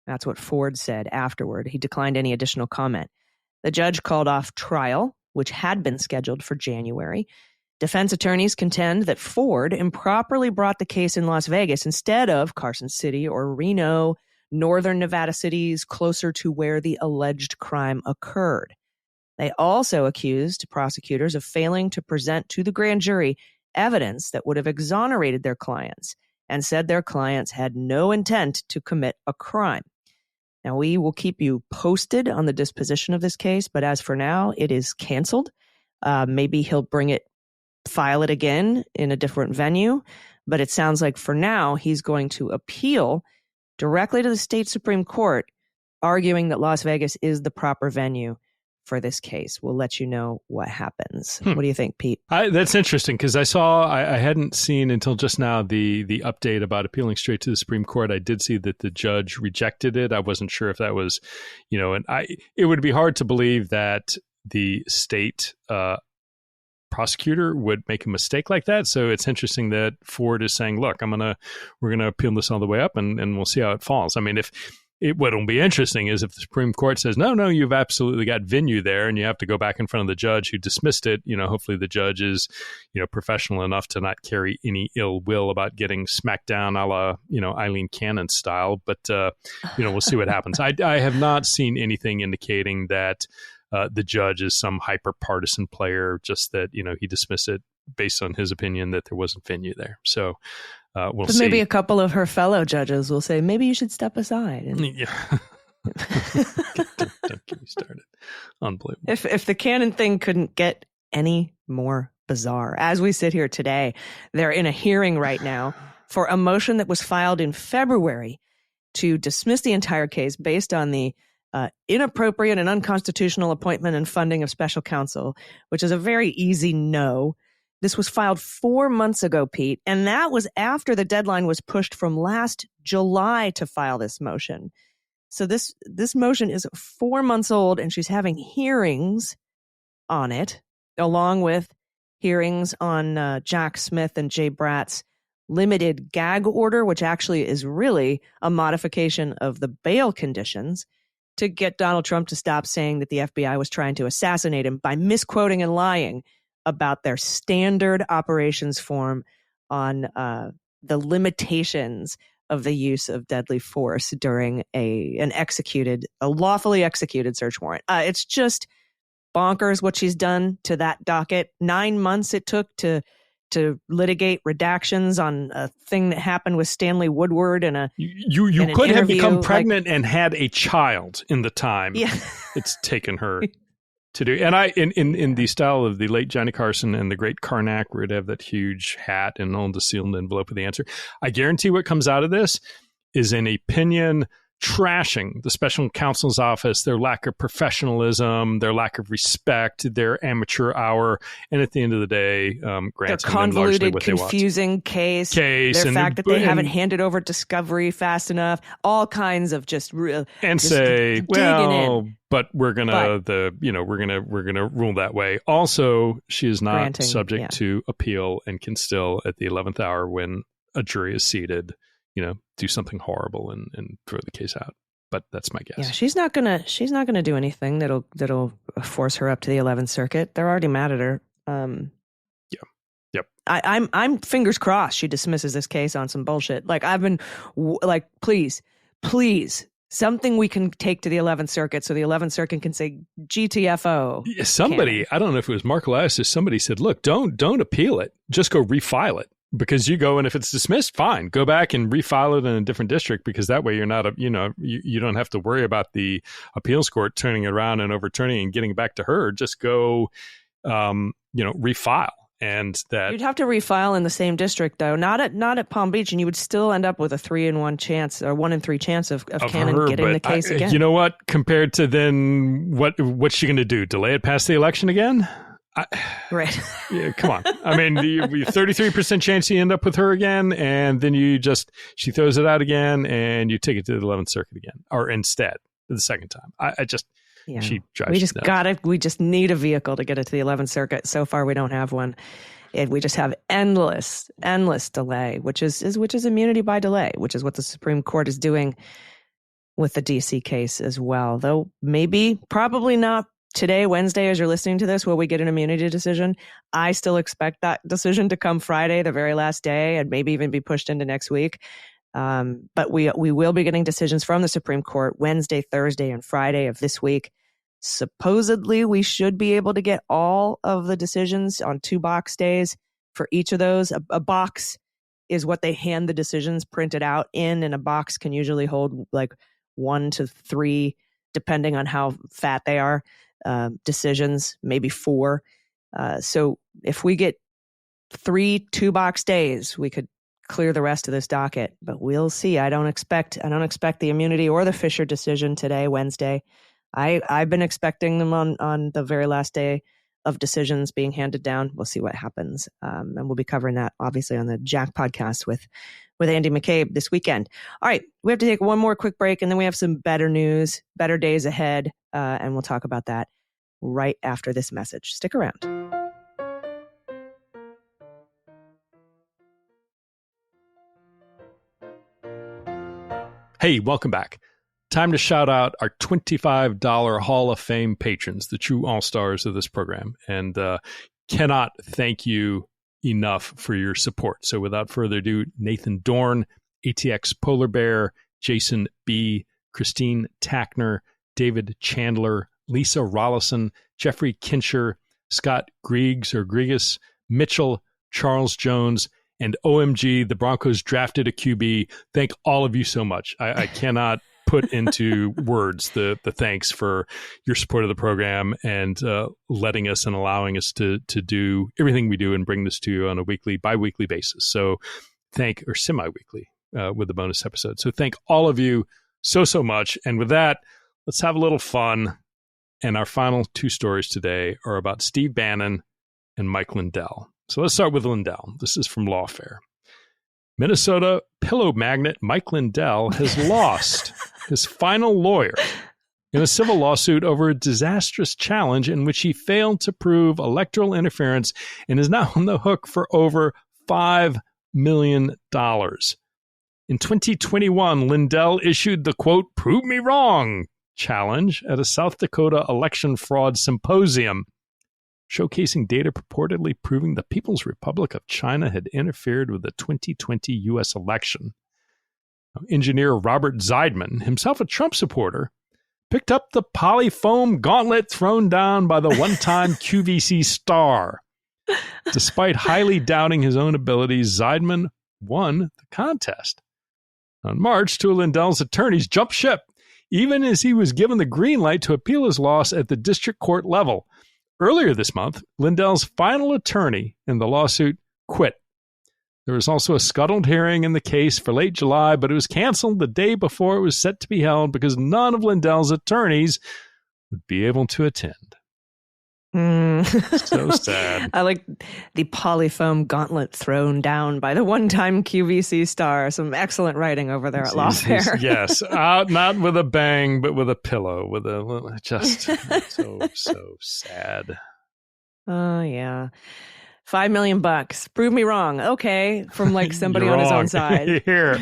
That's what Ford said afterward. He declined any additional comment. The judge called off trial, which had been scheduled for January. Defense attorneys contend that Ford improperly brought the case in Las Vegas instead of Carson City or Reno, northern Nevada cities closer to where the alleged crime occurred. They also accused prosecutors of failing to present to the grand jury evidence that would have exonerated their clients and said their clients had no intent to commit a crime. Now, we will keep you posted on the disposition of this case, but as for now, it is canceled. Maybe he'll file it again in a different venue, but it sounds like for now, he's going to appeal directly to the state Supreme Court, arguing that Las Vegas is the proper venue for this case. We'll let you know what happens. What do you think, Pete?
That's interesting because I hadn't seen until just now the update about appealing straight to the Supreme Court. I did see that the judge rejected it. I wasn't sure if that was, it would be hard to believe that the state prosecutor would make a mistake like that. So it's interesting that Ford is saying, look, we're going to appeal this all the way up and we'll see how it falls. I mean, what will be interesting is if the Supreme Court says, no, you've absolutely got venue there and you have to go back in front of the judge who dismissed it, hopefully the judge is, professional enough to not carry any ill will about getting smacked down a la, Eileen Cannon style. But, we'll see what happens. I have not seen anything indicating that the judge is some hyper-partisan player, just that, he dismissed it based on his opinion that there wasn't venue there. So we'll see.
Maybe a couple of her fellow judges will say, maybe you should step aside.
Yeah. Don't get me started. Unbelievable.
If the Cannon thing couldn't get any more bizarre, as we sit here today, they're in a hearing right now for a motion that was filed in February to dismiss the entire case based on the inappropriate and unconstitutional appointment and funding of special counsel, which is a very easy no. This was filed 4 months ago, Pete, and that was after the deadline was pushed from last July to file this motion. So this motion is 4 months old, and she's having hearings on it, along with hearings on Jack Smith and Jay Bratt's limited gag order, which actually is really a modification of the bail conditions to get Donald Trump to stop saying that the FBI was trying to assassinate him by misquoting and lying about their standard operations form on the limitations of the use of deadly force during a lawfully executed search warrant. It's just bonkers what she's done to that docket. 9 months it took to to litigate redactions on a thing that happened with Stanley Woodward in a
you
in an
could have
interview,
become pregnant and had a child in the time
Yeah.
it's taken her to do. And I in the style of the late Johnny Carson and the great Karnak, where it'd have that huge hat and all the sealed envelope with the answer. I guarantee what comes out of this is an opinion trashing the special counsel's office, their lack of professionalism, their lack of respect, their amateur hour, and at the end of the day, grants
their convoluted,
what
confusing case, their fact that they haven't handed over discovery fast enough, all kinds of just real
and
just
say, well,
in.
but we're gonna we're gonna rule that way. Also, she is not subject to appeal and can still, at the 11th hour, when a jury is seated, do something horrible and throw the case out. But that's my guess.
Yeah, she's not gonna do anything that'll force her up to the 11th Circuit. They're already mad at her.
Yep.
I'm fingers crossed she dismisses this case on some bullshit. Like, I've been like, please, something we can take to the 11th Circuit so the 11th Circuit can say GTFO.
Somebody, I don't know if it was Mark Elias or somebody said, look, don't appeal it. Just go refile it. Because you go, and if it's dismissed, fine, go back and refile it in a different district, because that way you're not, you don't have to worry about the appeals court turning it around and overturning and getting back to her. Just go, refile. And that
you'd have to refile in the same district, though, not at Palm Beach, and you would still end up with a 3-in-1 chance or 1 in 3 chance of Cannon getting the case again. You
know what? Compared to then, what's she going to do? Delay it past the election again?
Right.
Yeah, come on. I mean, 33% chance you end up with her again, and then she throws it out again, and you take it to the 11th Circuit again, or instead, the second time. She drives
we just need a vehicle to get it to the 11th Circuit. So far, we don't have one. And we just have endless delay, which is immunity by delay, which is what the Supreme Court is doing with the DC case as well. Though probably not today, Wednesday, as you're listening to this, will we get an immunity decision? I still expect that decision to come Friday, the very last day, and maybe even be pushed into next week. But we will be getting decisions from the Supreme Court Wednesday, Thursday, and Friday of this week. Supposedly, we should be able to get all of the decisions on 2 box days for each of those. A box is what they hand the decisions printed out in, and a box can usually hold like 1 to 3, depending on how fat they are. Decisions, maybe 4. So if we get 3 2-box days, we could clear the rest of this docket. But we'll see. I don't expect the immunity or the Fisher decision today, Wednesday. I've been expecting them on the very last day of decisions being handed down. We'll see what happens, and we'll be covering that obviously on the Jack podcast with Andy McCabe this weekend. All right, we have to take one more quick break, and then we have some better news, better days ahead, and we'll talk about that right after this message. Stick around.
Hey, welcome back. Time to shout out our $25 Hall of Fame patrons, the true all-stars of this program, and cannot thank you enough for your support. So without further ado, Nathan Dorn, ATX Polar Bear, Jason B., Christine Tackner, David Chandler, Lisa Rollison, Jeffrey Kincher, Scott Griegs, Mitchell, Charles Jones, and OMG, the Broncos drafted a QB. Thank all of you so much. I cannot put into words the thanks for your support of the program and letting us and allowing us to do everything we do and bring this to you on a bi-weekly basis. So or semi-weekly with the bonus episode. So thank all of you so much. And with that, let's have a little fun. And our final 2 stories today are about Steve Bannon and Mike Lindell. So let's start with Lindell. This is from Lawfare. Minnesota pillow magnate Mike Lindell has lost his final lawyer in a civil lawsuit over a disastrous challenge in which he failed to prove electoral interference and is now on the hook for over $5 million. In 2021, Lindell issued the, quote, "prove me wrong" challenge at a South Dakota election fraud symposium, showcasing data purportedly proving the People's Republic of China had interfered with the 2020 U.S. election. Engineer Robert Zeidman, himself a Trump supporter, picked up the polyfoam gauntlet thrown down by the one-time QVC star. Despite highly doubting his own abilities, Zeidman won the contest. On March, two of Lindell's attorneys jumped ship, even as he was given the green light to appeal his loss at the district court level. Earlier this month, Lindell's final attorney in the lawsuit quit. There was also a scuttled hearing in the case for late July, but it was canceled the day before it was set to be held because none of Lindell's attorneys would be able to attend. So sad.
I like the polyfoam gauntlet thrown down by the one-time QVC star. Some excellent writing over there at Lawfare.
Yes, out not with a bang, but with a pillow. With a just so sad.
Oh yeah, $5 million. Prove me wrong. Okay, from like somebody on his own side.
Here.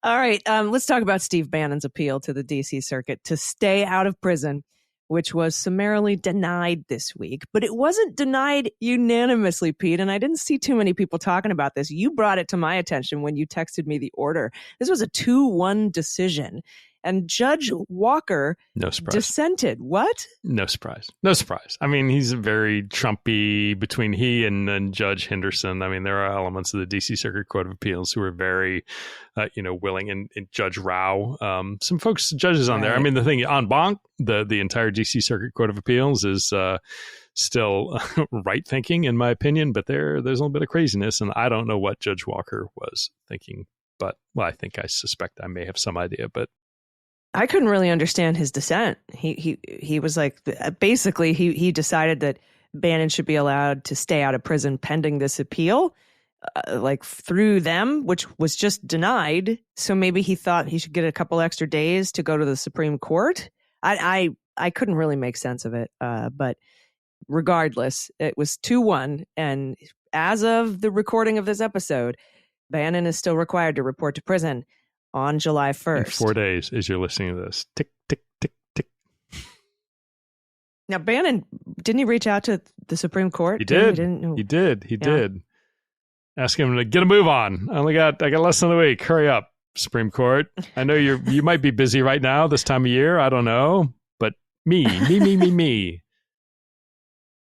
All right, let's talk about Steve Bannon's appeal to the D.C. Circuit to stay out of prison, which was summarily denied this week. But it wasn't denied unanimously, Pete, and I didn't see too many people talking about this. You brought it to my attention when you texted me the order. This was a 2-1 decision, and Judge Walker dissented. What?
No surprise. No surprise. I mean, he's very Trumpy between he and Judge Henderson. I mean, there are elements of the D.C. Circuit Court of Appeals who are very, willing. And Judge Rao, some judges on there. I mean, the thing, en banc, the entire D.C. Circuit Court of Appeals is still right thinking, in my opinion. But there's a little bit of craziness. And I don't know what Judge Walker was thinking. But, I suspect I may have some idea. But
I couldn't really understand his dissent. He was like, basically, he decided that Bannon should be allowed to stay out of prison pending this appeal, like through them, which was just denied. So maybe he thought he should get a couple extra days to go to the Supreme Court. I couldn't really make sense of it. But regardless, it was 2-1. And as of the recording of this episode, Bannon is still required to report to prison on July 1st.
In 4 days, as you're listening to this. Tick, tick, tick, tick.
Now, Bannon, didn't he reach out to the Supreme Court?
He did. He did. Ask him to get a move on. I got less than a week. Hurry up, Supreme Court. I know you might be busy right now this time of year. I don't know. But me.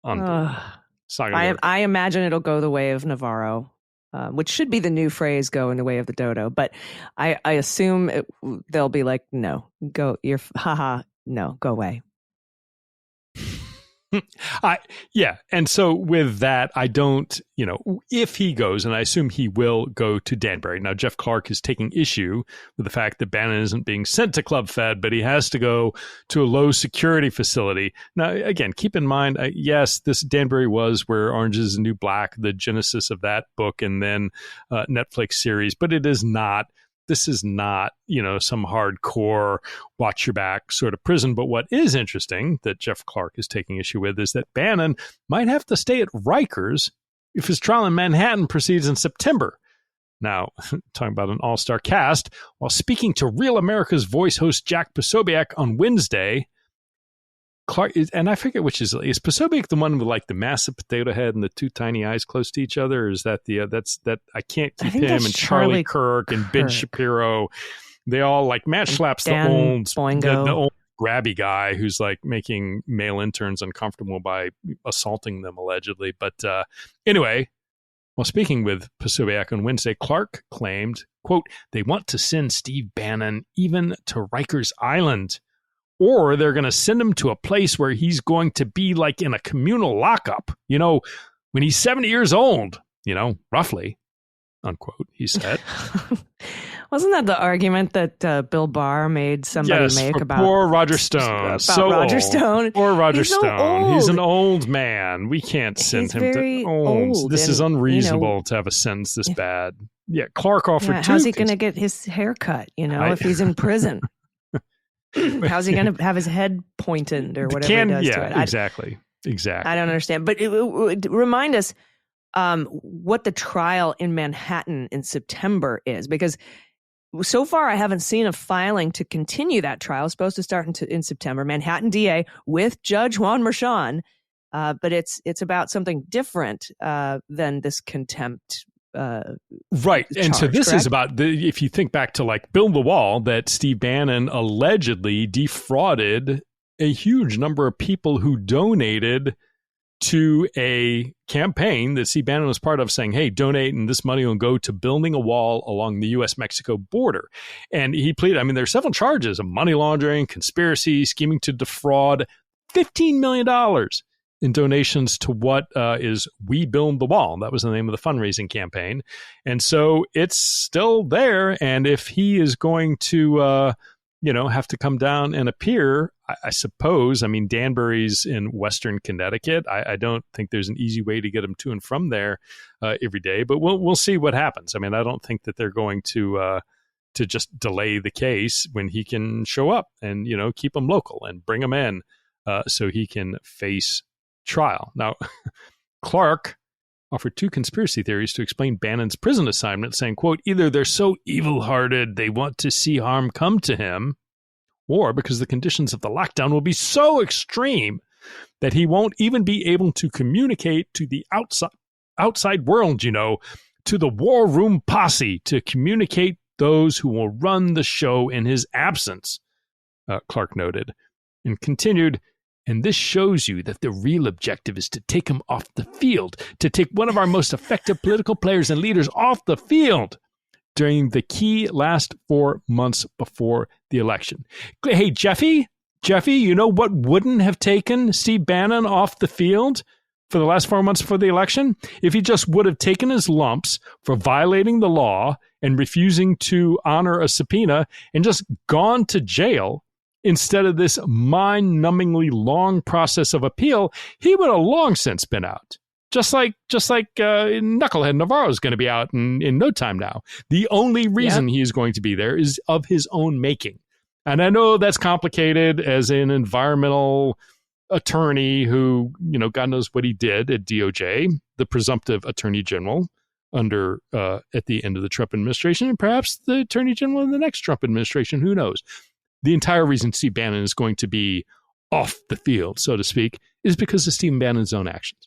I imagine it'll go the way of Navarro. Which should be the new phrase, go in the way of the dodo. But I assume they'll be like, no, go, no, go away.
And so with that, I don't, if he goes, and I assume he will go to Danbury. Now, Jeff Clark is taking issue with the fact that Bannon isn't being sent to Club Fed, but he has to go to a low security facility. Now, again, keep in mind, yes, this Danbury was where Orange is the New Black, the genesis of that book, and then Netflix series, but it is not. This is not, some hardcore watch your back sort of prison. But what is interesting that Jeff Clark is taking issue with is that Bannon might have to stay at Rikers if his trial in Manhattan proceeds in September. Now, talking about an all-star cast, while speaking to Real America's Voice host Jack Posobiec on Wednesday, Clark, and I forget which is Posobiec the one with like the massive potato head and the two tiny eyes close to each other? Or is that I can't keep him and Charlie Kirk and Ben Shapiro. They all like Matt Schlapp's the old grabby guy who's like making male interns uncomfortable by assaulting them allegedly. But anyway, while speaking with Posobiec on Wednesday, Clark claimed, quote, they want to send Steve Bannon even to Rikers Island. Or they're going to send him to a place where he's going to be like in a communal lockup, when he's 70 years old, roughly, unquote, he said.
Wasn't that the argument that Bill Barr made somebody make about
poor Roger Stone?
Stone.
Poor Roger Stone. He's an old man. We can't send him to old. This is unreasonable to have a sentence this bad. Yeah, Clark offered two.
How's he going to get his hair cut, if he's in prison? How's he going to have his head pointed or whatever he does to it?
Exactly. I
don't understand. But remind us what the trial in Manhattan in September is, because so far I haven't seen a filing to continue that trial. It's supposed to start in September. Manhattan DA with Judge Juan Merchan, but it's about something different than this contempt.
Right. And so this is about if you think back to like Build the Wall, that Steve Bannon allegedly defrauded a huge number of people who donated to a campaign that Steve Bannon was part of, saying, hey, donate and this money will go to building a wall along the U.S.-Mexico border. And he pleaded, there are several charges of money laundering, conspiracy, scheming to defraud, $15 million in donations to what is We Build the Wall. That was the name of the fundraising campaign. And so it's still there. And if he is going to, have to come down and appear, I suppose, Danbury's in Western Connecticut. I don't think there's an easy way to get him to and from there every day, but we'll see what happens. I don't think that they're going to just delay the case when he can show up and, keep him local and bring him in so he can face trial. Now, Clark offered two conspiracy theories to explain Bannon's prison assignment, saying, quote, either they're so evil-hearted they want to see harm come to him, or because the conditions of the lockdown will be so extreme that he won't even be able to communicate to the outside world, to the war room posse, to communicate those who will run the show in his absence, Clark noted, and continued, and this shows you that the real objective is to take him off the field, to take one of our most effective political players and leaders off the field during the key last 4 months before the election. Hey, Jeffy, you know what wouldn't have taken Steve Bannon off the field for the last 4 months before the election? If he just would have taken his lumps for violating the law and refusing to honor a subpoena and just gone to jail instead of this mind-numbingly long process of appeal, he would have long since been out. Just like Knucklehead Navarro is going to be out in no time now. The only reason he is going to be there is of his own making. And I know that's complicated as an environmental attorney who, God knows what he did at DOJ, the presumptive attorney general under at the end of the Trump administration, and perhaps the attorney general in the next Trump administration. Who knows? The entire reason Steve Bannon is going to be off the field, so to speak, is because of Steve Bannon's own actions.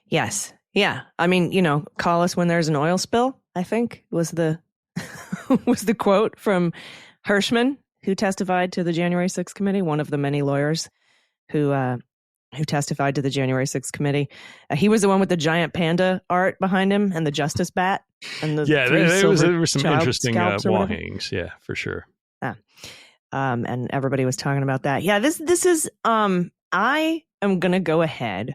Yes. Yeah. Call us when there's an oil spill, I think was the quote from Hirschman, who testified to the January 6th committee, one of the many lawyers who testified to the January 6th committee. He was the one with the giant panda art behind him and the justice bat. And the there were some interesting
wall hangings. Yeah, for sure.
And everybody was talking about that. Yeah, this is, I am going to go ahead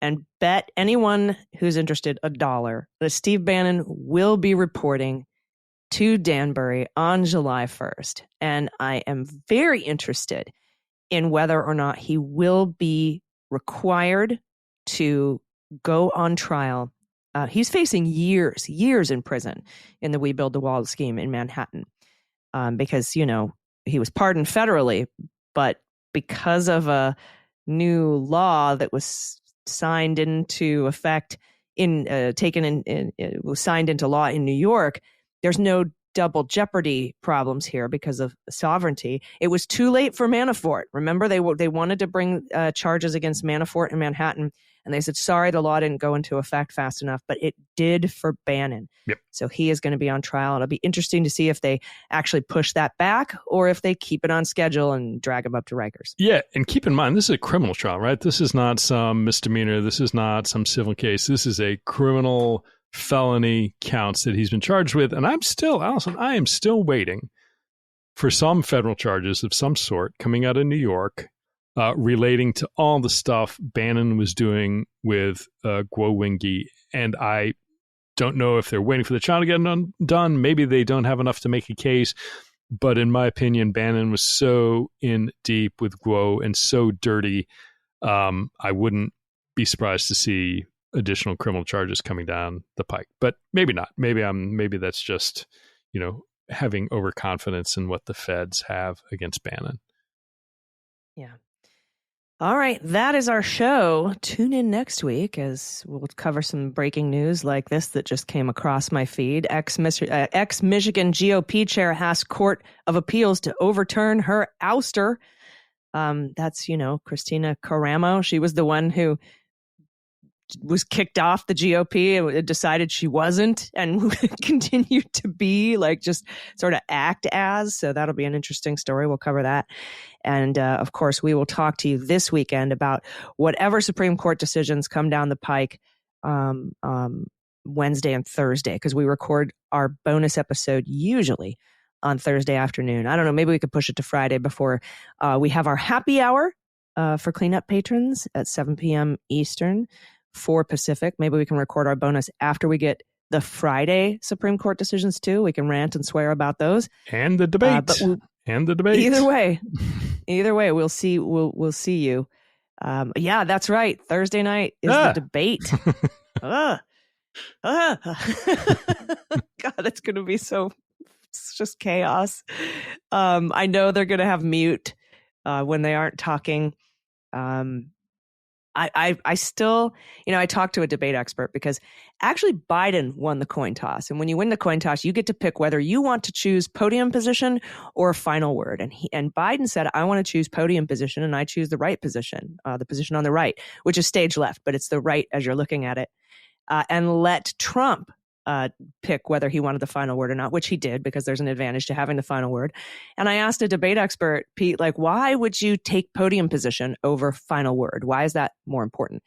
and bet anyone who's interested $1 that Steve Bannon will be reporting to Danbury on July 1st. And I am very interested in whether or not he will be required to go on trial. He's facing years in prison in the We Build the Wall scheme in Manhattan because, he was pardoned federally, but because of a new law that was signed into effect was signed into law in New York, there's no double jeopardy problems here because of sovereignty. It was too late for Manafort. Remember, they wanted to bring charges against Manafort in Manhattan, and they said, sorry, the law didn't go into effect fast enough, but it did for Bannon.
Yep.
So he is going to be on trial. It'll be interesting to see if they actually push that back or if they keep it on schedule and drag him up to Rikers.
Yeah, and keep in mind, this is a criminal trial, right? This is not some misdemeanor. This is not some civil case. This is a criminal felony counts that he's been charged with. And Allison, I am still waiting for some federal charges of some sort coming out of New York relating to all the stuff Bannon was doing with Guo Wengui. And I don't know if they're waiting for the trial to get done. Maybe they don't have enough to make a case. But in my opinion, Bannon was so in deep with Guo and so dirty, I wouldn't be surprised to see additional criminal charges coming down the pike. But maybe not. Maybe that's just, having overconfidence in what the feds have against Bannon.
Yeah. All right, that is our show. Tune in next week as we'll cover some breaking news like this that just came across my feed. Ex-Michigan GOP chair asks Court of Appeals to overturn her ouster. That's, Christina Caramo. She was the one who was kicked off the GOP and decided she wasn't and continued to be, like, just sort of act as. So that'll be an interesting story. We'll cover that. And of course, we will talk to you this weekend about whatever Supreme Court decisions come down the pike Wednesday and Thursday, because we record our bonus episode usually on Thursday afternoon. I don't know, maybe we could push it to Friday before we have our happy hour for cleanup patrons at 7 p.m. Eastern, 4 Pacific. Maybe we can record our bonus after we get the Friday Supreme Court decisions too. We can rant and swear about those.
And the debate.
Either way, we'll see. We'll see you. Yeah, that's right. Thursday night is the debate. God, it's going to be it's just chaos. I know they're going to have mute when they aren't talking. I still, I talked to a debate expert because actually Biden won the coin toss. And when you win the coin toss, you get to pick whether you want to choose podium position or final word. And Biden said, I want to choose podium position, and I choose the right position, the position on the right, which is stage left, but it's the right as you're looking at it. And let Trump pick whether he wanted the final word or not, which he did, because there's an advantage to having the final word. And I asked a debate expert, Pete, like, why would you take podium position over final word? Why is that more important?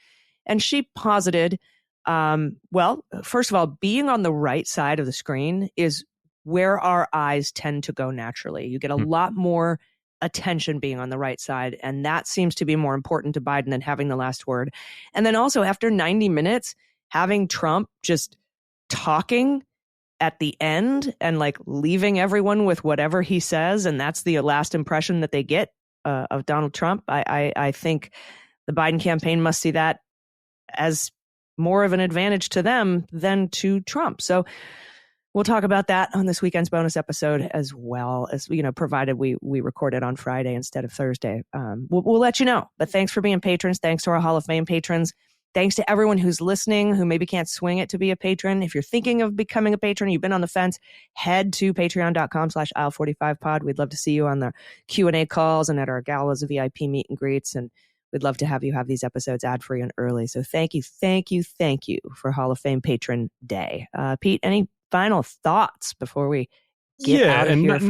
And she posited, well, first of all, being on the right side of the screen is where our eyes tend to go naturally. You get a lot more attention being on the right side, and that seems to be more important to Biden than having the last word. And then also, after 90 minutes, having Trump just talking at the end and like leaving everyone with whatever he says, and that's the last impression that they get of Donald Trump. I think the Biden campaign must see that as more of an advantage to them than to Trump. So we'll talk about that on this weekend's bonus episode, as well as, provided we record it on Friday instead of Thursday. We'll let you know. But thanks for being patrons. Thanks to our Hall of Fame patrons. Thanks to everyone who's listening, who maybe can't swing it to be a patron. If you're thinking of becoming a patron, you've been on the fence, head to patreon.com/aisle45pod. We'd love to see you on the Q&A calls and at our galas, VIP meet and greets. And we'd love to have you have these episodes ad-free and early. So thank you for Hall of Fame Patron Day. Pete, any final thoughts before we get out of here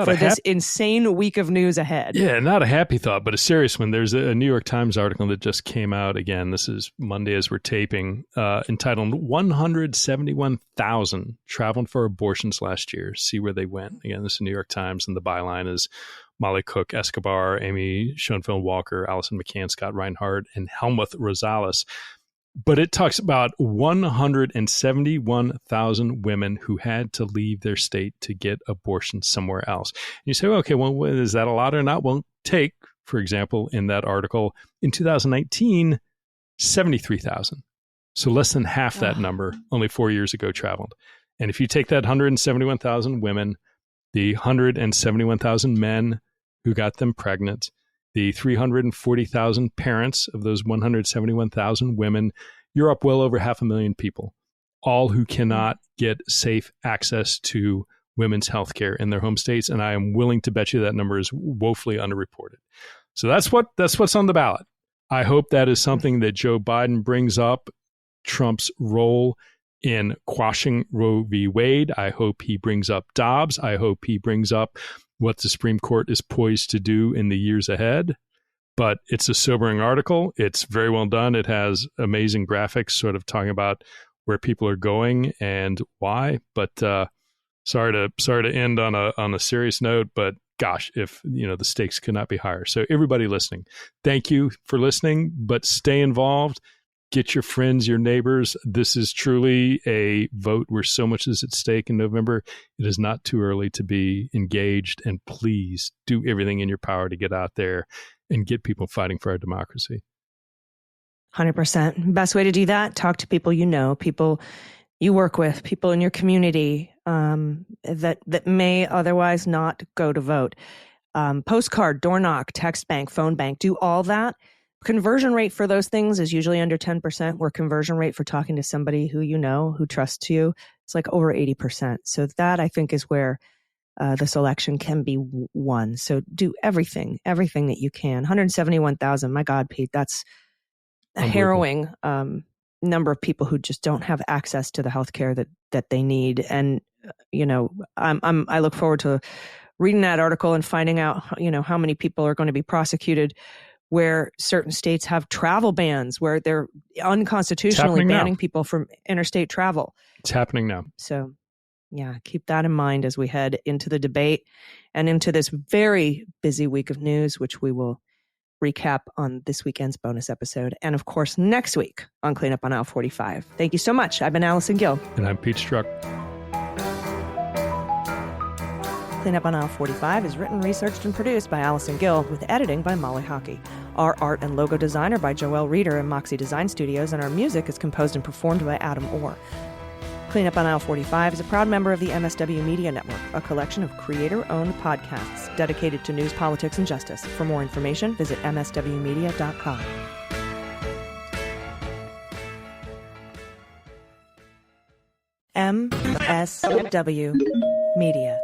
for this insane week of news ahead?
Yeah, not a happy thought, but a serious one. There's a New York Times article that just came out. Again, this is Monday as we're taping, entitled 171,000 traveled for abortions last year. See where they went. Again, this is New York Times, and the byline is Molly Cook, Escobar, Amy Schoenfeld Walker, Allison McCann, Scott Reinhardt, and Helmuth Rosales. But it talks about 171,000 women who had to leave their state to get abortion somewhere else. And you say, well, okay, well, is that a lot or not? Well, take, for example, in that article, in 2019, 73,000. So less than half that number only 4 years ago traveled. And if you take that 171,000 women, the 171,000 men who got them pregnant, the 340,000 parents of those 171,000 women, you're up well over 500,000 people, all who cannot get safe access to women's health care in their home states. And I am willing to bet you that number is woefully underreported. So that's what's on the ballot. I hope that is something that Joe Biden brings up, Trump's role in quashing Roe v. Wade. I hope he brings up Dobbs. I hope he brings up what the Supreme Court is poised to do in the years ahead. But it's a sobering article. It's very well done. It has amazing graphics sort of talking about where people are going and why. But sorry to end on a serious note, but gosh, if the stakes could not be higher. So everybody listening, thank you for listening, but stay involved. Get your friends, your neighbors. This is truly a vote where so much is at stake in November. It is not too early to be engaged, and please do everything in your power to get out there and get people fighting for our democracy.
100%. Best way to do that, talk to people people you work with, people in your community that may otherwise not go to vote. Postcard, door knock, text bank, phone bank, do all that. Conversion rate for those things is usually under 10%, where conversion rate for talking to somebody who who trusts you, it's like over 80%. So that, I think, is where this election can be won. So do everything that you can. 171,000, my God, Pete, that's harrowing. number of people who just don't have access to the healthcare that they need. And, I look forward to reading that article and finding out, how many people are going to be prosecuted where certain states have travel bans, where they're unconstitutionally banning people from interstate travel.
It's happening now.
So, yeah, keep that in mind as we head into the debate and into this very busy week of news, which we will recap on this weekend's bonus episode. And of course, next week on Cleanup on Aisle 45. Thank you so much. I've been Allison Gill.
And I'm Pete Struck.
Cleanup on Aisle 45 is written, researched, and produced by Allison Gill, with editing by Molly Hockey. Our art and logo design are by Joelle Reeder and Moxie Design Studios, and our music is composed and performed by Adam Orr. Cleanup on Aisle 45 is a proud member of the MSW Media Network, a collection of creator-owned podcasts dedicated to news, politics, and justice. For more information, visit mswmedia.com. MSW Media.